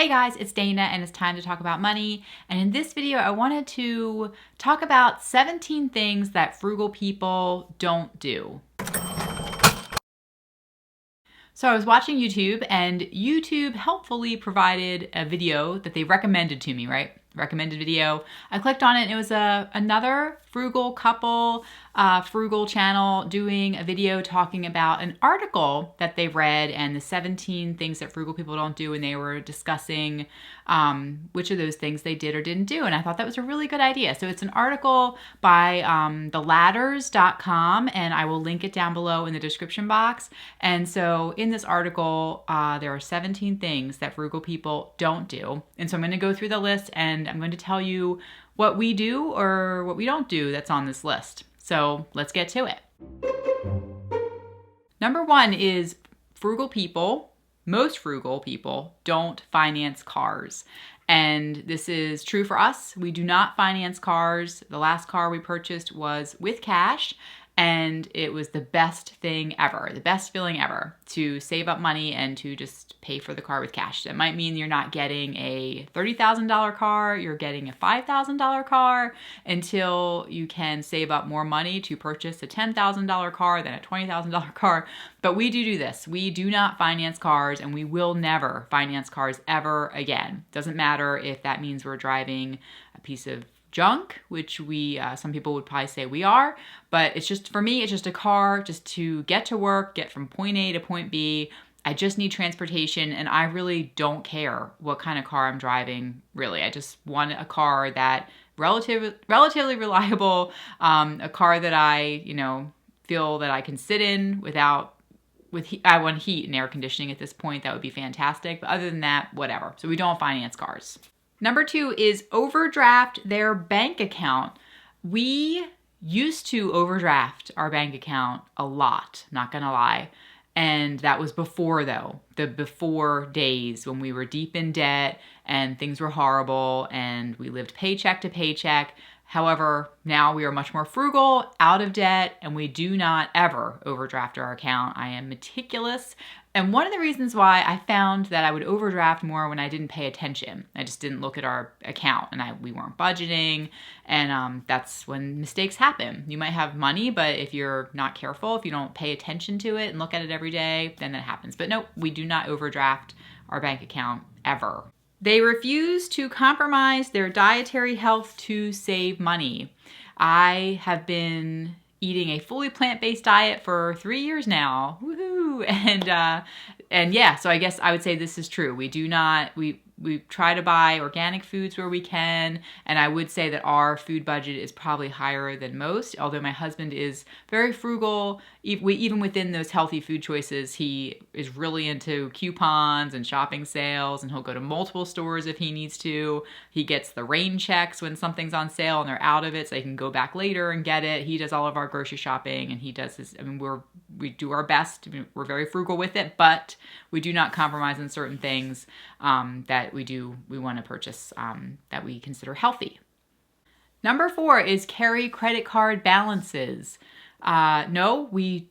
Hey guys, it's Dana and it's time to talk about money. And in this video, I wanted to talk about 17 things that frugal people don't do. So I was watching YouTube and YouTube helpfully provided a video that they recommended to me, right? Recommended video. I clicked on it and it was another frugal couple, frugal channel doing a video talking about an article that they read and the 17 things that frugal people don't do, and they were discussing which of those things they did or didn't do. And I thought that was a really good idea. So it's an article by theladders.com, and I will link it down below in the description box. And so in this article, there are 17 things that frugal people don't do. And so I'm going to go through the list and I'm going to tell you what we do or what we don't do that's on this list. So let's get to it. Number one is frugal people, most frugal people, don't finance cars. And this is true for us. We do not finance cars. The last car we purchased was with cash, and it was the best thing ever, the best feeling ever, to save up money and to just pay for the car with cash. That might mean you're not getting a $30,000 car, you're getting a $5,000 car until you can save up more money to purchase a $10,000 car, then a $20,000 car. But we do this. We do not finance cars, and we will never finance cars ever again. Doesn't matter if that means we're driving a piece of junk, which some people would probably say we are, but it's just, for me, it's just a car just to get to work, get from point A to point B. I just need transportation, and I really don't care what kind of car I'm driving, really. I just want a car that relatively reliable, a car that I, feel that I can sit in I want heat and air conditioning at this point. That would be fantastic. But other than that, whatever. So we don't finance cars. Number two is overdraft their bank account. We used to overdraft our bank account a lot, not gonna lie. And that was before, though, the before days when we were deep in debt and things were horrible and we lived paycheck to paycheck. However, now we are much more frugal, out of debt, and we do not ever overdraft our account. I am meticulous. And one of the reasons why I found that I would overdraft more when I didn't pay attention. I just didn't look at our account, and we weren't budgeting, and that's when mistakes happen. You might have money, but if you're not careful, if you don't pay attention to it and look at it every day, then that happens. But no, we do not overdraft our bank account ever. They refuse to compromise their dietary health to save money. I have been eating a fully plant-based diet for 3 years now. Woohoo! And yeah, so I guess I would say this is true. We try to buy organic foods where we can, and I would say that our food budget is probably higher than most, although my husband is very frugal. Even within those healthy food choices, he is really into coupons and shopping sales, and he'll go to multiple stores if he needs to. He gets the rain checks when something's on sale and they're out of it, so they can go back later and get it. He does all of our grocery shopping, and he does his, we do our best. We're very frugal with it, but we do not compromise on certain things that we want to purchase that we consider healthy. Number 4 is carry credit card balances. No, we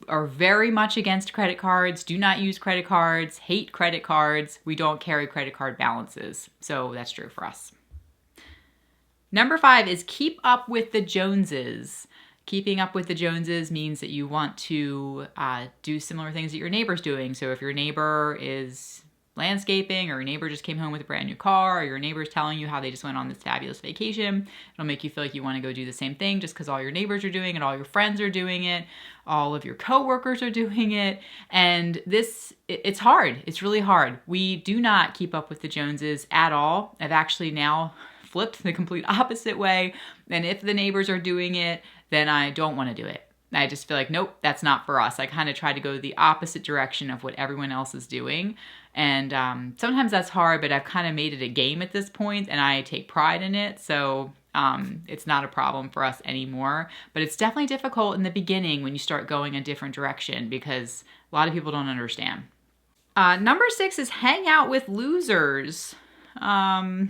are very much against credit cards, do not use credit cards, hate credit cards. We don't carry credit card balances. So that's true for us. Number 5 is keep up with the Joneses. Keeping up with the Joneses means that you want to do similar things that your neighbor's doing. So if your neighbor is landscaping, or your neighbor just came home with a brand new car, or your neighbor's telling you how they just went on this fabulous vacation, it'll make you feel like you want to go do the same thing just because all your neighbors are doing it, all your friends are doing it, all of your coworkers are doing it. And it's hard. It's really hard. We do not keep up with the Joneses at all. I've actually now flipped the complete opposite way. And if the neighbors are doing it, then I don't want to do it. I just feel like, nope, that's not for us. I kind of try to go the opposite direction of what everyone else is doing. And sometimes that's hard, but I've kind of made it a game at this point, and I take pride in it. So it's not a problem for us anymore. But it's definitely difficult in the beginning when you start going a different direction, because a lot of people don't understand. Number 6 is hang out with losers. So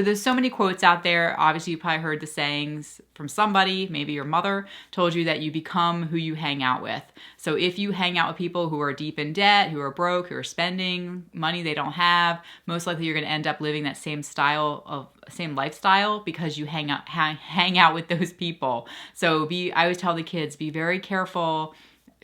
there's so many quotes out there. Obviously, you probably heard the sayings from somebody, maybe your mother told you that you become who you hang out with. So if you hang out with people who are deep in debt, who are broke, who are spending money they don't have, most likely you're going to end up living that same lifestyle because you hang out with those people. So I always tell the kids, be very careful.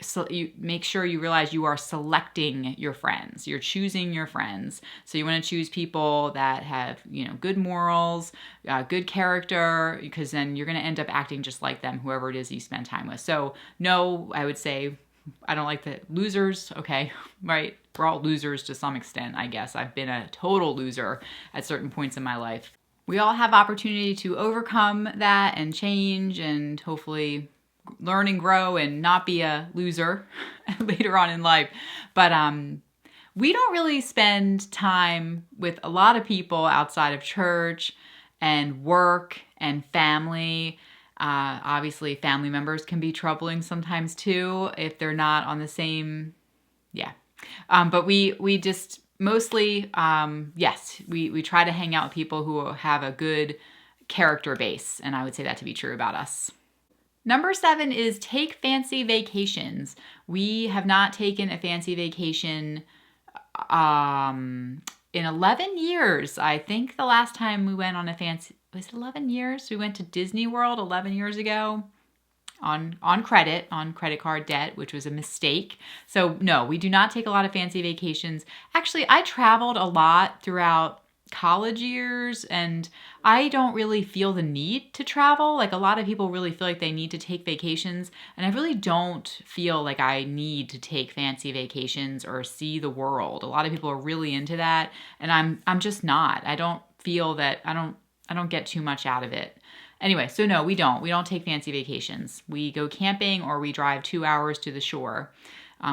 So you make sure you realize you are selecting your friends. You're choosing your friends. So you want to choose people that have, good morals, good character, because then you're going to end up acting just like them, whoever it is you spend time with. So no, I would say I don't like the losers. Okay, right? We're all losers to some extent, I guess. I've been a total loser at certain points in my life. We all have opportunity to overcome that and change and hopefully learn and grow and not be a loser later on in life. But we don't really spend time with a lot of people outside of church and work and family. Obviously, family members can be troubling sometimes too if they're not on the same, but we just mostly, yes, we try to hang out with people who have a good character base, and I would say that to be true about us. Number 7 is take fancy vacations. We have not taken a fancy vacation in 11 years. I think the last time we went on was it 11 years? We went to Disney World 11 years ago on credit card debt, which was a mistake. So no, we do not take a lot of fancy vacations. Actually, I traveled a lot throughout college years, and I don't really feel the need to travel. Like a lot of people really feel like they need to take vacations, and I really don't feel like I need to take fancy vacations or see the world. A lot of people are really into that, and I'm just not. I don't feel that I don't get too much out of it. Anyway, so no, we don't take fancy vacations. We go camping or we drive 2 hours to the shore.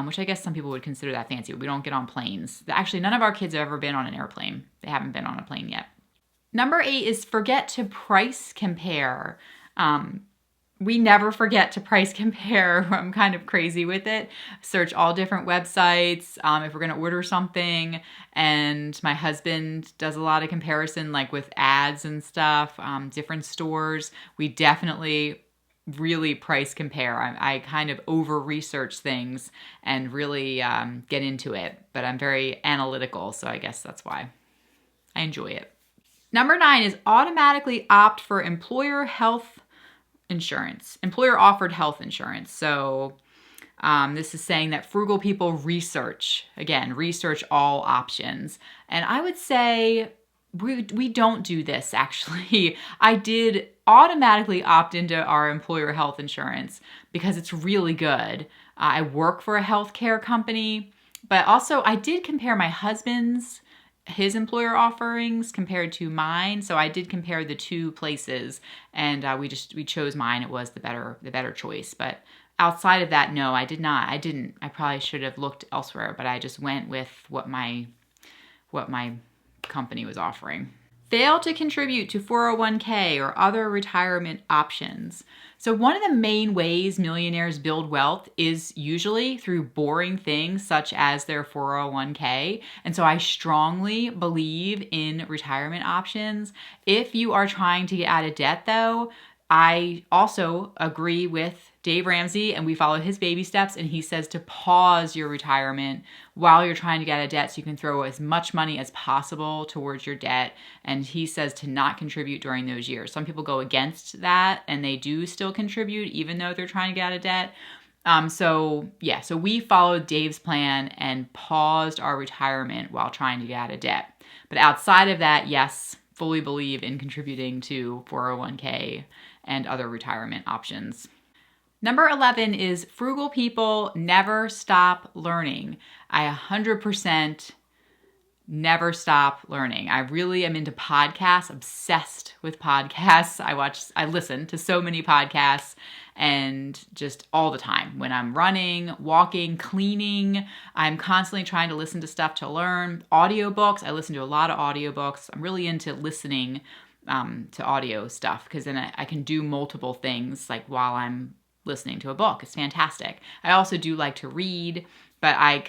Which I guess some people would consider that fancy. We don't get on planes. Actually, none of our kids have ever been on an airplane. They haven't been on a plane yet. Number 8 is forget to price compare. We never forget to price compare. I'm kind of crazy with it. Search all different websites if we're going to order something. And my husband does a lot of comparison, like with ads and stuff, different stores. We definitely really price compare. I kind of over-research things and really get into it, but I'm very analytical, so I guess that's why I enjoy it. Number 9 is automatically opt for employer health insurance, employer-offered health insurance. So this is saying that frugal people research all options. And I would say we don't do this, actually. I did automatically opt into our employer health insurance because it's really good. I work for a healthcare company, but also I did compare my his employer offerings compared to mine. So I did compare the two places, and we chose mine. It was the better choice. But outside of that, no, I did not. I didn't. I probably should have looked elsewhere, but I just went with what my company was offering. Fail to contribute to 401k or other retirement options. So one of the main ways millionaires build wealth is usually through boring things such as their 401k. And so I strongly believe in retirement options. If you are trying to get out of debt though, I also agree with Dave Ramsey, and we follow his baby steps, and he says to pause your retirement while you're trying to get out of debt so you can throw as much money as possible towards your debt. And he says to not contribute during those years. Some people go against that, and they do still contribute even though they're trying to get out of debt. So we followed Dave's plan and paused our retirement while trying to get out of debt. But outside of that, yes, fully believe in contributing to 401k and other retirement options. Number 11 is frugal people never stop learning. I 100% never stop learning. I really am into podcasts, obsessed with podcasts. I listen to so many podcasts and just all the time. When I'm running, walking, cleaning, I'm constantly trying to listen to stuff to learn. Audiobooks, I listen to a lot of audiobooks. I'm really into listening to audio stuff because then I can do multiple things like while I'm listening to a book. It's fantastic. I also do like to read, But I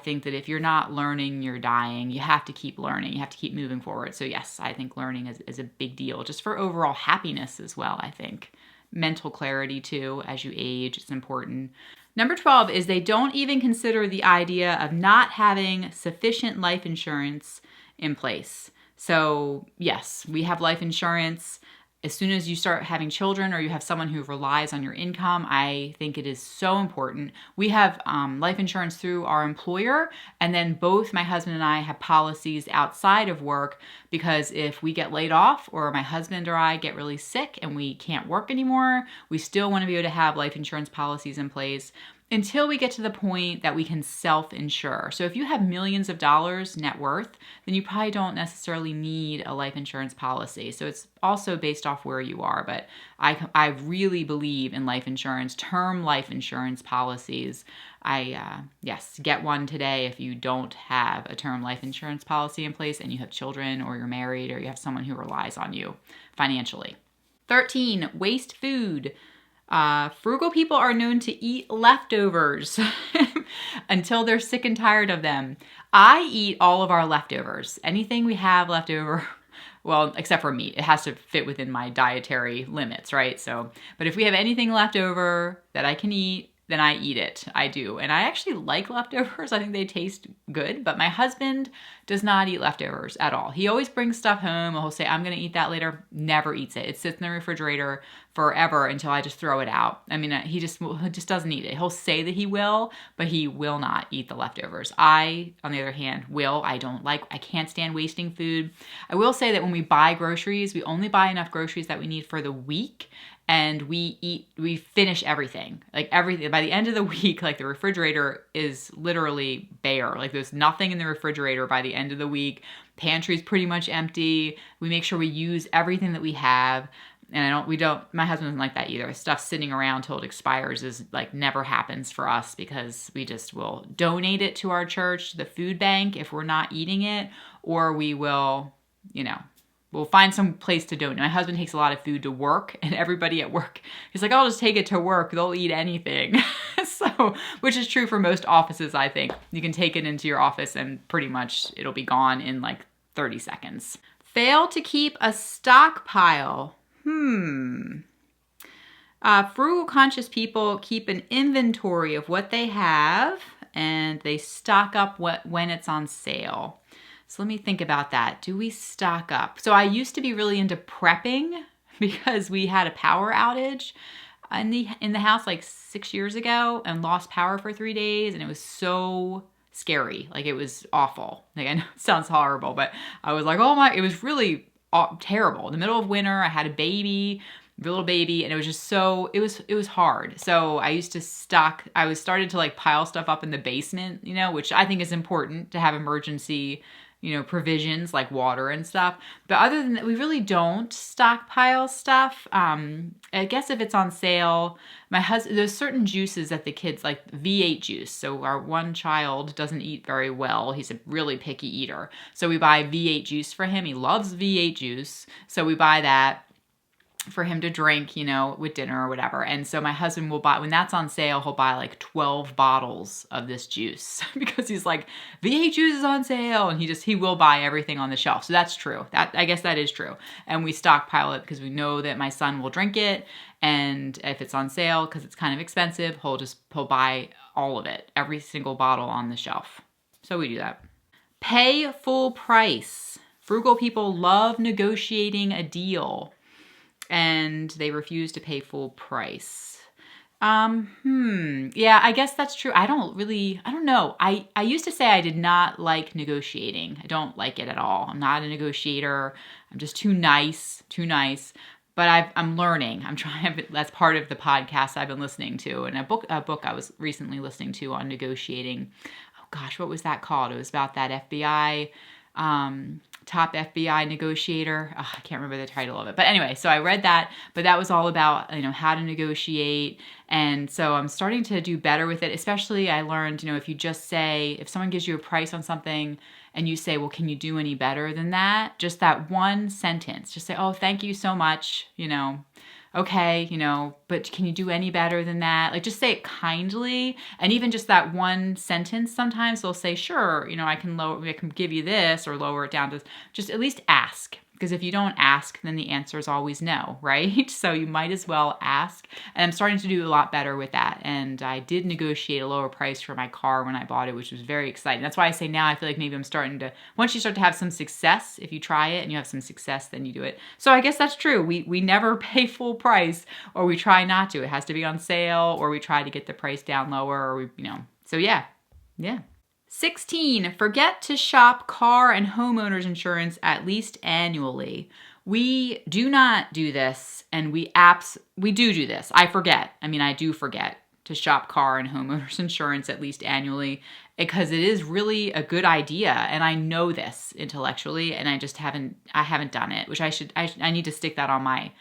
think that if you're not learning, you're dying. You have to keep learning. You have to keep moving forward. So yes, I think learning is a big deal just for overall happiness as well, I think. Mental clarity too, as you age, it's important. Number 12 is they don't even consider the idea of not having sufficient life insurance in place. So yes, we have life insurance. As soon as you start having children or you have someone who relies on your income, I think it is so important. We have life insurance through our employer, and then both my husband and I have policies outside of work, because if we get laid off or my husband or I get really sick and we can't work anymore, we still want to be able to have life insurance policies in place until we get to the point that we can self-insure. So if you have millions of dollars net worth, then you probably don't necessarily need a life insurance policy. So it's also based off where you are. But I really believe in life insurance, term life insurance policies. Yes, get one today if you don't have a term life insurance policy in place and you have children or you're married or you have someone who relies on you financially. 13, waste food. Frugal people are known to eat leftovers until they're sick and tired of them. I eat all of our leftovers. Anything we have left over, well, except for meat, it has to fit within my dietary limits, right? So, but if we have anything left over that I can eat, then I eat it. I do. And I actually like leftovers. I think they taste good, but my husband does not eat leftovers at all. He always brings stuff home and he'll say, I'm going to eat that later. Never eats it. It sits in the refrigerator forever until I just throw it out. I mean, he just doesn't eat it. He'll say that he will, but he will not eat the leftovers. I, on the other hand, will. I can't stand wasting food. I will say that when we buy groceries, we only buy enough groceries that we need for the week. And we finish everything. Like everything, by the end of the week, like the refrigerator is literally bare. Like there's nothing in the refrigerator by the end of the week. Pantry's pretty much empty. We make sure we use everything that we have. And my husband doesn't like that either. Stuff sitting around till it expires is like never happens for us, because we just will donate it to our church, the food bank, if we're not eating it, or we will, we'll find some place to donate. My husband takes a lot of food to work, and everybody at work, he's like, I'll just take it to work. They'll eat anything. So, which is true for most offices, I think. You can take it into your office and pretty much it'll be gone in like 30 seconds. Fail to keep a stockpile. Frugal conscious people keep an inventory of what they have, and they stock up when it's on sale. So let me think about that. Do we stock up? So I used to be really into prepping because we had a power outage in the house like 6 years ago and lost power for 3 days, and it was so scary. Like it was awful. Like I know it sounds horrible, but I was like, it was really terrible. In the middle of winter, I had a little baby, and it was just it was hard. So I used to started to like pile stuff up in the basement, which I think is important to have emergency provisions like water and stuff. But other than that, we really don't stockpile stuff. I guess if it's on sale, there's certain juices that the kids like, V8 juice. So our one child doesn't eat very well. He's a really picky eater. So we buy V8 juice for him. He loves V8 juice. So we buy that for him to drink, with dinner or whatever. And so my husband will buy, when that's on sale, he'll buy like 12 bottles of this juice because he's like, V8 juice is on sale. And he will buy everything on the shelf. So that's true. I guess that is true. And we stockpile it because we know that my son will drink it. And if it's on sale, because it's kind of expensive, he'll buy all of it, every single bottle on the shelf. So we do that. Pay full price. Frugal people love negotiating a deal, and they refuse to pay full price. Yeah, I guess that's true. I don't know. I used to say I did not like negotiating. I don't like it at all. I'm not a negotiator. I'm just too nice. But I'm learning. I'm trying. That's part of the podcast I've been listening to, and a book I was recently listening to on negotiating. Oh gosh, what was that called? It was about that FBI, top FBI negotiator. Oh, I can't remember the title of it. But anyway, so I read that, but that was all about, how to negotiate. And so I'm starting to do better with it. Especially I learned, if someone gives you a price on something and you say, well, can you do any better than that? Just that one sentence, just say, oh, thank you so much. okay, but can you do any better than that? Like, just say it kindly. And even just that one sentence, sometimes they'll say, sure, I can give you this, or lower it down to, just at least ask. Because if you don't ask, then the answer is always no, right? So you might as well ask. And I'm starting to do a lot better with that. And I did negotiate a lower price for my car when I bought it, which was very exciting. That's why I say now I feel like maybe I'm starting to, once you start to have some success, if you try it and you have some success, then you do it. So I guess that's true. We never pay full price, or we try not to. It has to be on sale, or we try to get the price down lower, or so yeah. 16, forget to shop car and homeowners insurance at least annually. We do not do this, and we do this. I forget. I do forget to shop car and homeowners insurance at least annually, because it is really a good idea, and I know this intellectually, and I just haven't done it, which I need to stick that on my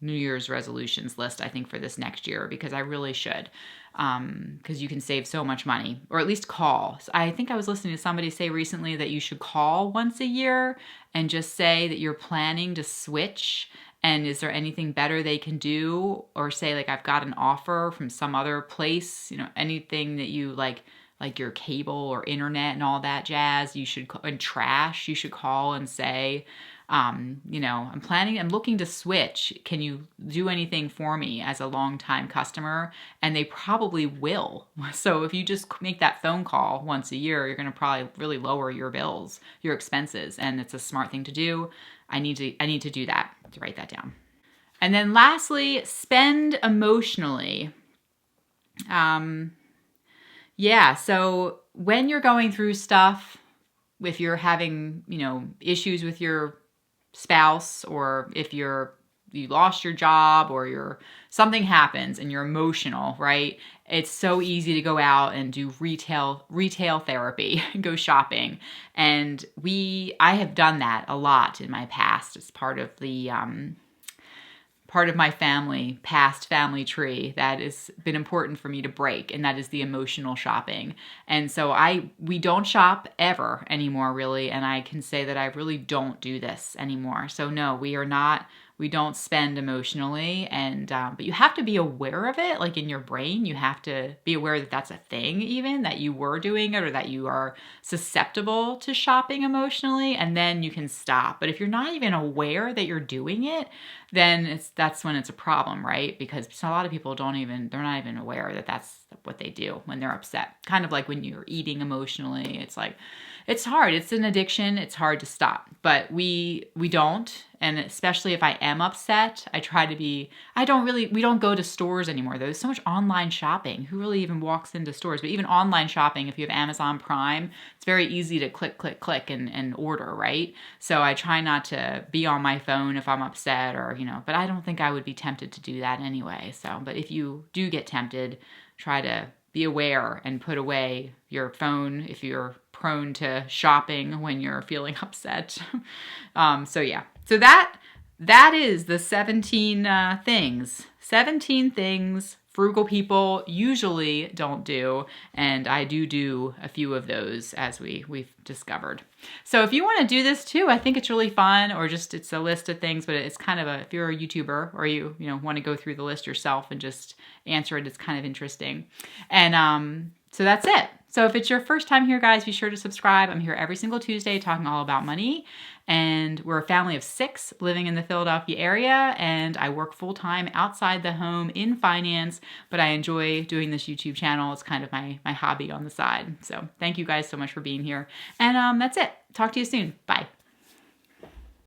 New Year's resolutions list, I think, for this next year, because I really should. Because you can save so much money, or at least call. So I think I was listening to somebody say recently that you should call once a year and just say that you're planning to switch, and is there anything better they can do, or say, like, I've got an offer from some other place, anything that you like your cable or internet and all that jazz, and trash, you should call and say, I'm looking to switch. Can you do anything for me as a longtime customer? And they probably will. So if you just make that phone call once a year, you're going to probably really lower your bills, your expenses. And it's a smart thing to do. I need to do that, to write that down. And then lastly, spend emotionally. So when you're going through stuff, if you're having, issues with your spouse, or if you lost your job, or something happens and you're emotional, right? It's so easy to go out and do retail therapy, go shopping. And I have done that a lot in my past. It's part of my past family tree that has been important for me to break, and that is the emotional shopping. And so we don't shop ever anymore, really, and I can say that I really don't do this anymore. So no, we don't spend emotionally, and but you have to be aware of it, like in your brain. You have to be aware that that's a thing, even that you were doing it, or that you are susceptible to shopping emotionally, and then you can stop. But if you're not even aware that you're doing it, then that's when it's a problem, right? Because a lot of people they're not even aware that that's what they do when they're upset. Kind of like when you're eating emotionally, it's like, it's hard. It's an addiction. It's hard to stop, but we don't. And especially if I am upset, we don't go to stores anymore. There's so much online shopping. Who really even walks into stores? But even online shopping, if you have Amazon Prime, it's very easy to click and order, right? So I try not to be on my phone if I'm upset, or, but I don't think I would be tempted to do that anyway. So, but if you do get tempted, try to be aware and put away your phone if you're prone to shopping when you're feeling upset. So that is the 17 things. 17 things frugal people usually don't do, and I do a few of those, as we've discovered. So if you want to do this too, I think it's really fun, or just it's a list of things, but it's kind of if you're a YouTuber, or you want to go through the list yourself and just answer it, it's kind of interesting. And so that's it. So if it's your first time here, guys, be sure to subscribe. I'm here every single Tuesday talking all about money. And we're a family of 6 living in the Philadelphia area. And I work full-time outside the home in finance, but I enjoy doing this YouTube channel. It's kind of my hobby on the side. So thank you guys so much for being here. And that's it. Talk to you soon. Bye.